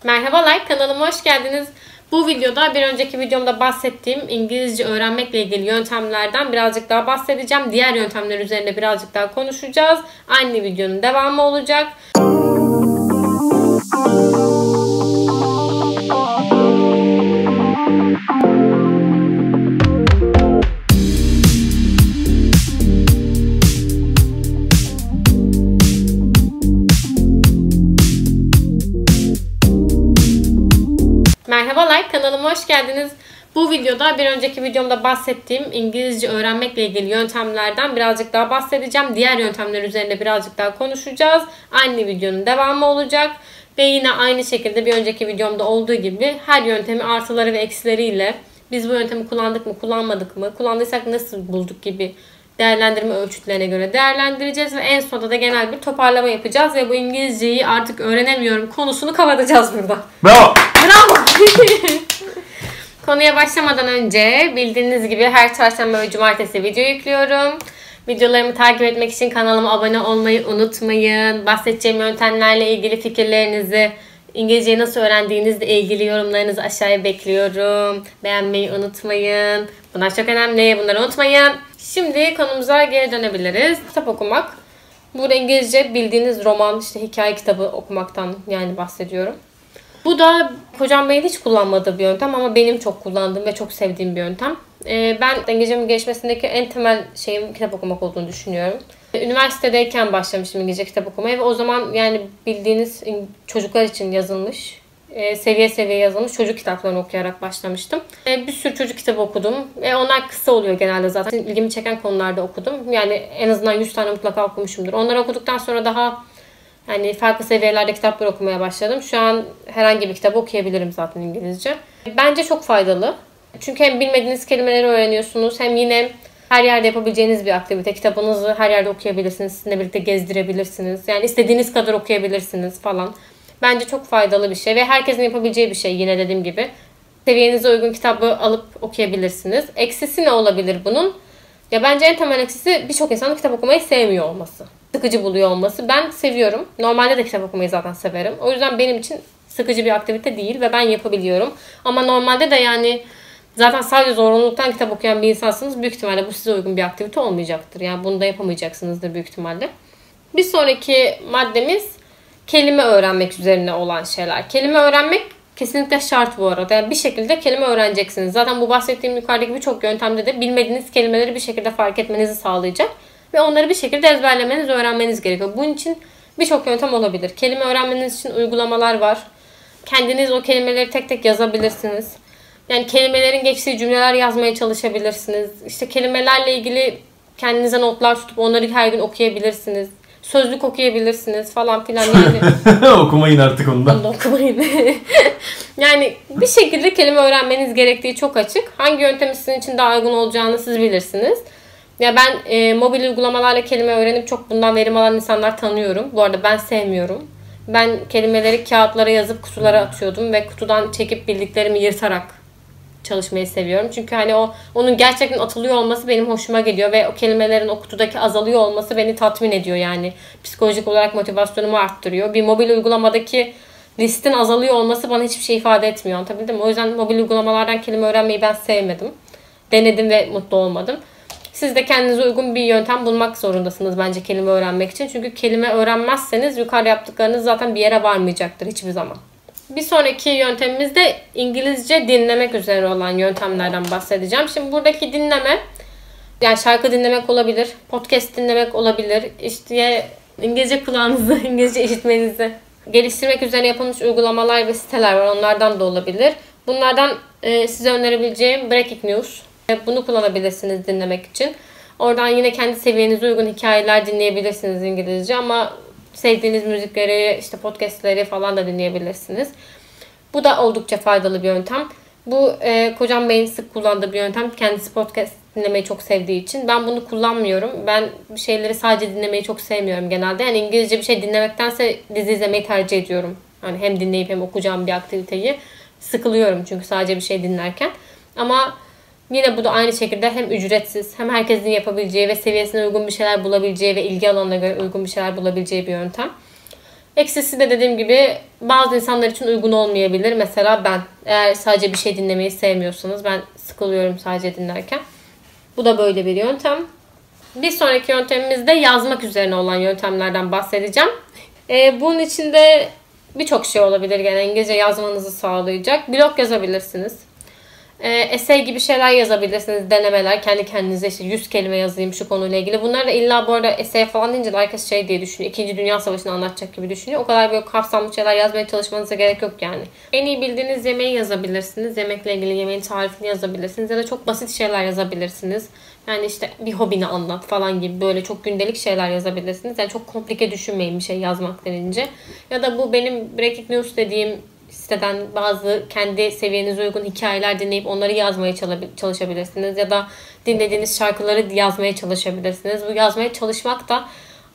Merhabalar, kanalıma hoş geldiniz. Bu videoda bir önceki videomda bahsettiğim İngilizce öğrenmekle ilgili yöntemlerden birazcık daha bahsedeceğim. Diğer yöntemler üzerine birazcık daha konuşacağız. Aynı videonun devamı olacak. Merhabalar, kanalıma hoş geldiniz. Bu videoda bir önceki videomda bahsettiğim İngilizce öğrenmekle ilgili yöntemlerden birazcık daha bahsedeceğim. Diğer yöntemler üzerine birazcık daha konuşacağız. Aynı videonun devamı olacak. Ve yine aynı şekilde bir önceki videomda olduğu gibi her yöntemi artıları ve eksileriyle biz bu yöntemi kullandık mı, kullanmadık mı, kullandıysak nasıl bulduk gibi değerlendirme ölçütlerine göre değerlendireceğiz ve en sonunda da genel bir toparlama yapacağız ve bu İngilizceyi artık öğrenemiyorum konusunu kapatacağız burada. Bravo! Bravo! Konuya başlamadan önce bildiğiniz gibi her çarşamba ve cumartesi video yüklüyorum. Videolarımı takip etmek için kanalıma abone olmayı unutmayın. Bahsedeceğim yöntemlerle ilgili fikirlerinizi, İngilizceyi nasıl öğrendiğinizle ilgili yorumlarınızı aşağıya bekliyorum. Beğenmeyi unutmayın. Bunlar çok önemli. Bunları unutmayın. Şimdi konumuza geri dönebiliriz. Kitap okumak. Burada İngilizce bildiğiniz roman, işte hikaye kitabı okumaktan yani bahsediyorum. Bu da Hocam Bey'in hiç kullanmadığı bir yöntem ama benim çok kullandığım ve çok sevdiğim bir yöntem. Ben İngilizcemin gelişmesindeki en temel şeyim kitap okumak olduğunu düşünüyorum. Üniversitedeyken başlamıştım İngilizce kitap okumaya ve o zaman yani bildiğiniz çocuklar için yazılmış, seviye seviye yazılmış çocuk kitaplarını okuyarak başlamıştım. Bir sürü çocuk kitabı okudum. Onlar kısa oluyor genelde zaten. İlgimi çeken konularda okudum. Yani en azından 100 tane mutlaka okumuşumdur. Onları okuduktan sonra daha farklı seviyelerde kitaplar okumaya başladım. Şu an herhangi bir kitabı okuyabilirim zaten İngilizce. Bence çok faydalı. Çünkü hem bilmediğiniz kelimeleri öğreniyorsunuz hem yine her yerde yapabileceğiniz bir aktivite. Kitabınızı her yerde okuyabilirsiniz. Sizinle birlikte gezdirebilirsiniz. Yani istediğiniz kadar okuyabilirsiniz falan. Bence çok faydalı bir şey ve herkesin yapabileceği bir şey yine dediğim gibi. Seviyenize uygun kitabı alıp okuyabilirsiniz. Eksisi ne olabilir bunun? Ya bence en temel eksisi birçok insanın kitap okumayı sevmiyor olması. Sıkıcı buluyor olması. Ben seviyorum. Normalde de kitap okumayı zaten severim. O yüzden benim için sıkıcı bir aktivite değil ve ben yapabiliyorum. Ama normalde de yani zaten sadece zorunluluktan kitap okuyan bir insansınız. Büyük ihtimalle bu size uygun bir aktivite olmayacaktır. Yani bunu da yapamayacaksınızdır büyük ihtimalle. Bir sonraki maddemiz kelime öğrenmek üzerine olan şeyler. Kelime öğrenmek kesinlikle şart bu arada. Yani bir şekilde kelime öğreneceksiniz. Zaten bu bahsettiğim yukarıdaki birçok yöntemde de bilmediğiniz kelimeleri bir şekilde fark etmenizi sağlayacak. Ve onları bir şekilde ezberlemeniz, öğrenmeniz gerekiyor. Bunun için birçok yöntem olabilir. Kelime öğrenmeniz için uygulamalar var. Kendiniz o kelimeleri tek tek yazabilirsiniz. Yani kelimelerin geçtiği cümleler yazmaya çalışabilirsiniz. İşte kelimelerle ilgili kendinize notlar tutup onları her gün okuyabilirsiniz. Sözlük okuyabilirsiniz falan filan yani. Okumayın artık ondan. Onu da okumayın. Yani bir şekilde kelime öğrenmeniz gerektiği çok açık. Hangi yöntemin sizin için daha uygun olacağını siz bilirsiniz. Ya ben mobil uygulamalarla kelime öğrenip çok bundan verim alan insanlar tanıyorum. Bu arada ben sevmiyorum. Ben kelimeleri kağıtlara yazıp kutulara atıyordum ve kutudan çekip bildiklerimi yırtarak çalışmayı seviyorum. Çünkü onun gerçekten atılıyor olması benim hoşuma gidiyor ve o kelimelerin o kutudaki azalıyor olması beni tatmin ediyor yani. Psikolojik olarak motivasyonumu arttırıyor. Bir mobil uygulamadaki listin azalıyor olması bana hiçbir şey ifade etmiyor. Anlatabildim mi? O yüzden mobil uygulamalardan kelime öğrenmeyi ben sevmedim. Denedim ve mutlu olmadım. Siz de kendinize uygun bir yöntem bulmak zorundasınız bence kelime öğrenmek için. Çünkü kelime öğrenmezseniz yukarı yaptıklarınız zaten bir yere varmayacaktır hiçbir zaman. Bir sonraki yöntemimiz de İngilizce dinlemek üzerine olan yöntemlerden bahsedeceğim. Şimdi buradaki dinleme, yani şarkı dinlemek olabilir, podcast dinlemek olabilir, işte İngilizce kulağınızı, İngilizce işitmenizi geliştirmek üzerine yapılmış uygulamalar ve siteler var. Onlardan da olabilir. Bunlardan size önerebileceğim Breaking News. Bunu kullanabilirsiniz dinlemek için. Oradan yine kendi seviyenize uygun hikayeler dinleyebilirsiniz İngilizce ama sevdiğiniz müzikleri, işte podcastleri falan da dinleyebilirsiniz. Bu da oldukça faydalı bir yöntem. Bu Kocam Bey'in sık kullandığı bir yöntem. Kendisi podcast dinlemeyi çok sevdiği için. Ben bunu kullanmıyorum. Ben bir şeyleri sadece dinlemeyi çok sevmiyorum genelde. Yani İngilizce bir şey dinlemektense dizi izlemeyi tercih ediyorum. Yani hem dinleyip hem okuyacağım bir aktiviteyi. Sıkılıyorum çünkü sadece bir şey dinlerken. Ama yine bu da aynı şekilde hem ücretsiz hem herkesin yapabileceği ve seviyesine uygun bir şeyler bulabileceği ve ilgi alanına göre uygun bir şeyler bulabileceği bir yöntem. Eksisi de dediğim gibi bazı insanlar için uygun olmayabilir. Mesela ben. Eğer sadece bir şey dinlemeyi sevmiyorsanız, ben sıkılıyorum sadece dinlerken. Bu da böyle bir yöntem. Bir sonraki yöntemimiz de yazmak üzerine olan yöntemlerden bahsedeceğim. Bunun içinde birçok şey olabilir. Yani İngilizce yazmanızı sağlayacak. Blog yazabilirsiniz. Essay gibi şeyler yazabilirsiniz. Denemeler. Kendi kendinize işte 100 kelime yazayım şu konuyla ilgili. Bunlar da illa bu arada essay falan deyince de herkes şey diye düşünüyor. 2. Dünya Savaşı'nı anlatacak gibi düşünüyor. O kadar böyle kapsamlı şeyler yazmaya çalışmanıza gerek yok yani. En iyi bildiğiniz yemeği yazabilirsiniz. Yemekle ilgili yemeğin tarifini yazabilirsiniz. Ya da çok basit şeyler yazabilirsiniz. Yani işte bir hobini anlat falan gibi böyle çok gündelik şeyler yazabilirsiniz. Yani çok komplike düşünmeyin bir şey yazmak denince. Ya da bu benim Breaking News dediğim siteden bazı kendi seviyenize uygun hikayeler dinleyip onları yazmaya çalışabilirsiniz. Ya da dinlediğiniz şarkıları yazmaya çalışabilirsiniz. Bu yazmaya çalışmak da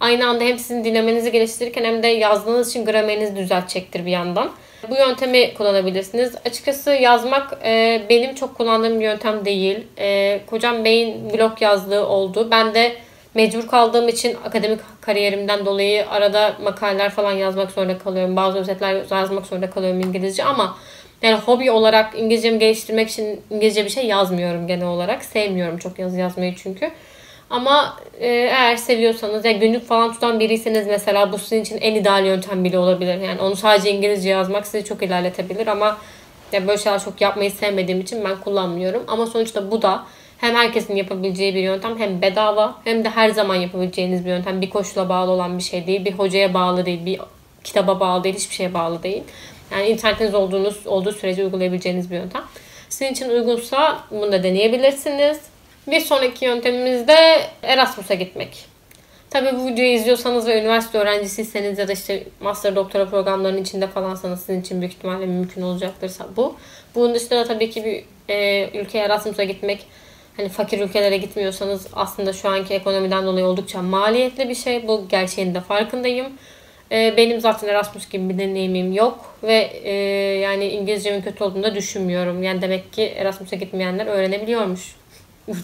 aynı anda hem sizin dinlemenizi geliştirirken hem de yazdığınız için gramerinizi düzeltecektir bir yandan. Bu yöntemi kullanabilirsiniz. Açıkçası yazmak benim çok kullandığım bir yöntem değil. Kocam Bey'in blog yazdığı oldu. Ben de mecbur kaldığım için akademik kariyerimden dolayı arada makaleler falan yazmak zorunda kalıyorum. Bazı özetler yazmak zorunda kalıyorum İngilizce ama yani hobi olarak İngilizcemi geliştirmek için İngilizce bir şey yazmıyorum genel olarak. Sevmiyorum çok yazı yazmayı çünkü. Ama eğer seviyorsanız, yani günlük falan tutan biriyseniz mesela bu sizin için en ideal yöntem bile olabilir. Yani onu sadece İngilizce yazmak sizi çok ilerletebilir ama ya böyle şeyler çok yapmayı sevmediğim için ben kullanmıyorum. Ama sonuçta bu da hem herkesin yapabileceği bir yöntem, hem bedava hem de her zaman yapabileceğiniz bir yöntem. Bir koşula bağlı olan bir şey değil, bir hocaya bağlı değil, bir kitaba bağlı değil, hiçbir şeye bağlı değil. Yani internetiniz olduğu sürece uygulayabileceğiniz bir yöntem. Sizin için uygunsa bunu da deneyebilirsiniz. Bir sonraki yöntemimiz de Erasmus'a gitmek. Tabii bu videoyu izliyorsanız ve üniversite öğrencisiyseniz ya da işte master doktora programlarının içinde falansanız sizin için büyük ihtimalle mümkün olacaktırsa bu. Bunun dışında da tabii ki bir ülkeye Erasmus'a gitmek, hani fakir ülkelere gitmiyorsanız aslında şu anki ekonomiden dolayı oldukça maliyetli bir şey. Bu gerçeğin de farkındayım. Benim zaten Erasmus gibi bir deneyimim yok ve yani İngilizcemin kötü olduğunu da düşünmüyorum. Yani demek ki Erasmus'a gitmeyenler öğrenebiliyormuş.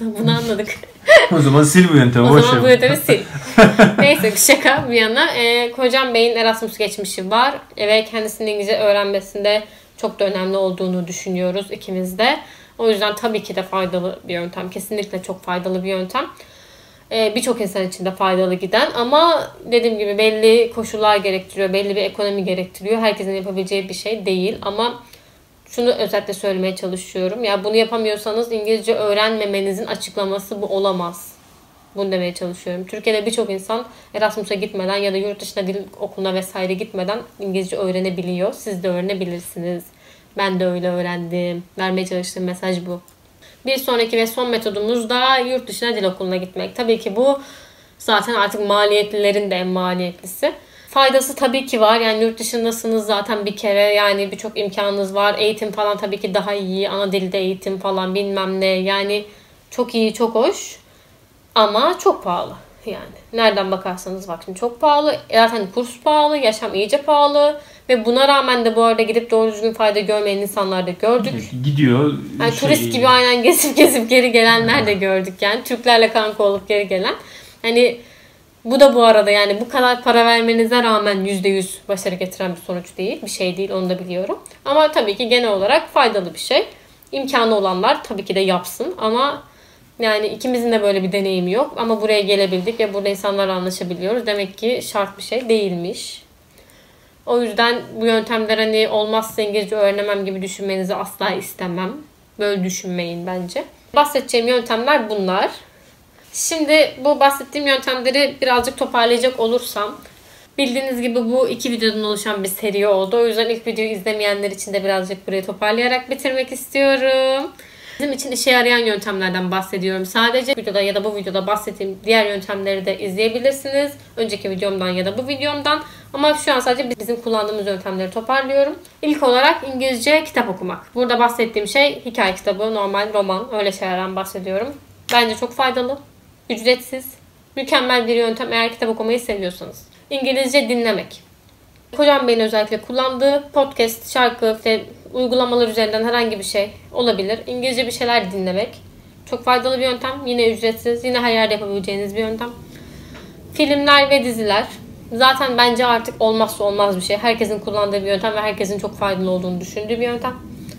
Bunu anladık. O zaman sil bu yöntemi. O zaman bu yöntemi sil. Neyse şaka bir yana. Kocam Bey'in Erasmus geçmişi var. Ve kendisinin İngilizce öğrenmesinde çok da önemli olduğunu düşünüyoruz ikimiz de. O yüzden tabii ki de faydalı bir yöntem. Kesinlikle çok faydalı bir yöntem. Birçok insan için de faydalı giden ama dediğim gibi belli koşullar gerektiriyor. Belli bir ekonomi gerektiriyor. Herkesin yapabileceği bir şey değil ama şunu özetle söylemeye çalışıyorum. Ya bunu yapamıyorsanız İngilizce öğrenmemenizin açıklaması bu olamaz. Bunu demeye çalışıyorum. Türkiye'de birçok insan Erasmus'a gitmeden ya da yurt dışına dil okuluna vesaire gitmeden İngilizce öğrenebiliyor. Siz de öğrenebilirsiniz. Ben de öyle öğrendim. Vermeye çalıştığım mesaj bu. Bir sonraki ve son metodumuz da yurt dışına dil okuluna gitmek. Tabii ki bu zaten artık maliyetlilerin de en maliyetlisi. Faydası tabii ki var. Yani yurt dışındasınız zaten bir kere. Yani birçok imkanınız var. Eğitim falan tabii ki daha iyi. Ana dilde eğitim falan bilmem ne. Yani çok iyi, çok hoş. Ama çok pahalı. Yani nereden bakarsanız bakın çok pahalı. Zaten kurs pahalı. Yaşam iyice pahalı. Ve buna rağmen de bu arada gidip doğru düzgün fayda görmeyen insanlar da gördük. Gidiyor. Yani turist gibi aynen gezip geri gelenler de gördük yani. Türklerle kanka olup geri gelen. Hani bu da bu arada yani bu kadar para vermenize rağmen %100 başarı getiren bir sonuç değil. Bir şey değil, onu da biliyorum. Ama tabii ki genel olarak faydalı bir şey. İmkanı olanlar tabii ki de yapsın ama yani ikimizin de böyle bir deneyimi yok. Ama buraya gelebildik ve burada insanlarla anlaşabiliyoruz. Demek ki şart bir şey değilmiş. O yüzden bu yöntemler hani olmazsa İngilizce öğrenemem gibi düşünmenizi asla istemem. Böyle düşünmeyin bence. Bahsedeceğim yöntemler bunlar. Şimdi bu bahsettiğim yöntemleri birazcık toparlayacak olursam, bildiğiniz gibi bu 2 videodan oluşan bir seri oldu. O yüzden ilk videoyu izlemeyenler için de birazcık burayı toparlayarak bitirmek istiyorum. Bizim için işe yarayan yöntemlerden bahsediyorum. Sadece videoda ya da bu videoda bahsettiğim diğer yöntemleri de izleyebilirsiniz. Önceki videomdan ya da bu videomdan. Ama şu an sadece bizim kullandığımız yöntemleri toparlıyorum. İlk olarak İngilizce kitap okumak. Burada bahsettiğim şey hikaye kitabı, normal roman, öyle şeylerden bahsediyorum. Bence çok faydalı, ücretsiz, mükemmel bir yöntem eğer kitap okumayı seviyorsanız. İngilizce dinlemek. Kocam Bey'in özellikle kullandığı podcast, şarkı ve uygulamalar üzerinden herhangi bir şey olabilir. İngilizce bir şeyler dinlemek. Çok faydalı bir yöntem. Yine ücretsiz. Yine her yerde yapabileceğiniz bir yöntem. Filmler ve diziler. Zaten bence artık olmazsa olmaz bir şey. Herkesin kullandığı bir yöntem ve herkesin çok faydalı olduğunu düşündüğü bir yöntem.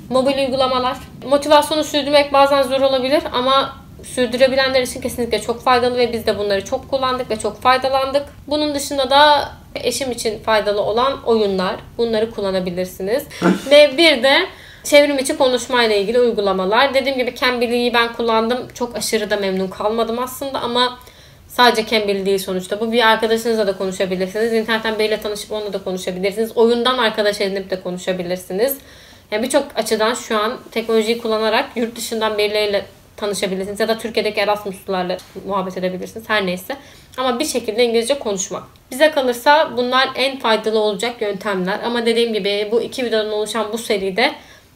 Mobil uygulamalar. Motivasyonu sürdürmek bazen zor olabilir ama sürdürebilenler için kesinlikle çok faydalı ve biz de bunları çok kullandık ve çok faydalandık. Bunun dışında da eşim için faydalı olan oyunlar. Bunları kullanabilirsiniz. Ve bir de çevrim içi konuşmayla ilgili uygulamalar. Dediğim gibi Cambly'yi ben kullandım. Çok aşırı da memnun kalmadım aslında ama sadece Cambly değil sonuçta. Bu bir arkadaşınızla da konuşabilirsiniz. İnternetten biriyle tanışıp onunla da konuşabilirsiniz. Oyundan arkadaş edinip de konuşabilirsiniz. Yani birçok açıdan şu an teknolojiyi kullanarak yurt dışından birileriyle tanışabilirsiniz. Ya da Türkiye'deki Erasmus'lularla muhabbet edebilirsiniz. Her neyse. Ama bir şekilde İngilizce konuşmak. Bize kalırsa bunlar en faydalı olacak yöntemler. Ama dediğim gibi bu 2 videodan oluşan bu seride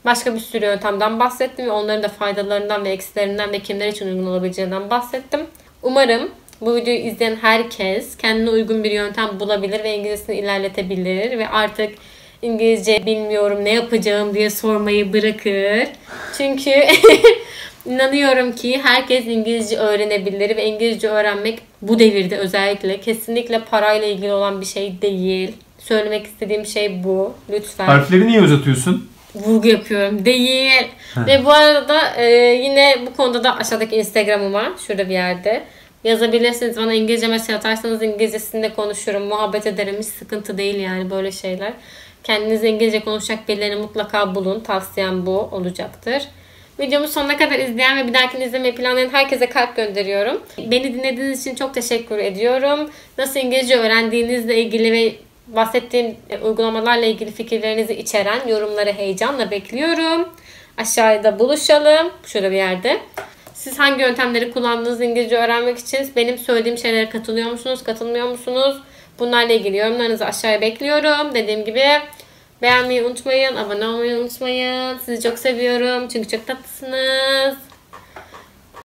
başka bir sürü yöntemden bahsettim. Ve onların da faydalarından ve eksilerinden ve kimler için uygun olabileceğinden bahsettim. Umarım bu videoyu izleyen herkes kendine uygun bir yöntem bulabilir ve İngilizcesini ilerletebilir. Ve artık İngilizce bilmiyorum ne yapacağım diye sormayı bırakır. Çünkü inanıyorum ki herkes İngilizce öğrenebilir ve İngilizce öğrenmek bu devirde özellikle kesinlikle parayla ilgili olan bir şey değil. Söylemek istediğim şey bu. Lütfen. Harfleri niye uzatıyorsun? Vurgu yapıyorum. Değil. Ve bu arada yine bu konuda da aşağıdaki Instagram'ım var. Şurada bir yerde. Yazabilirsiniz. Bana İngilizce mesaj atarsanız İngilizcesinde konuşurum. Muhabbet ederim. Hiç sıkıntı değil yani böyle şeyler. Kendinize İngilizce konuşacak birilerini mutlaka bulun. Tavsiyem bu olacaktır. Videomu sonuna kadar izleyen ve bir dahakini izlemeyi planlayan herkese kalp gönderiyorum. Beni dinlediğiniz için çok teşekkür ediyorum. Nasıl İngilizce öğrendiğinizle ilgili ve bahsettiğim uygulamalarla ilgili fikirlerinizi içeren yorumları heyecanla bekliyorum. Aşağıda buluşalım. Şurada bir yerde. Siz hangi yöntemleri kullandınız İngilizce öğrenmek için? Benim söylediğim şeylere katılıyor musunuz? Katılmıyor musunuz? Bunlarla ilgili yorumlarınızı aşağıya bekliyorum. Dediğim gibi beğenmeyi unutmayın. Abone olmayı unutmayın. Sizi çok seviyorum. Çünkü çok tatlısınız.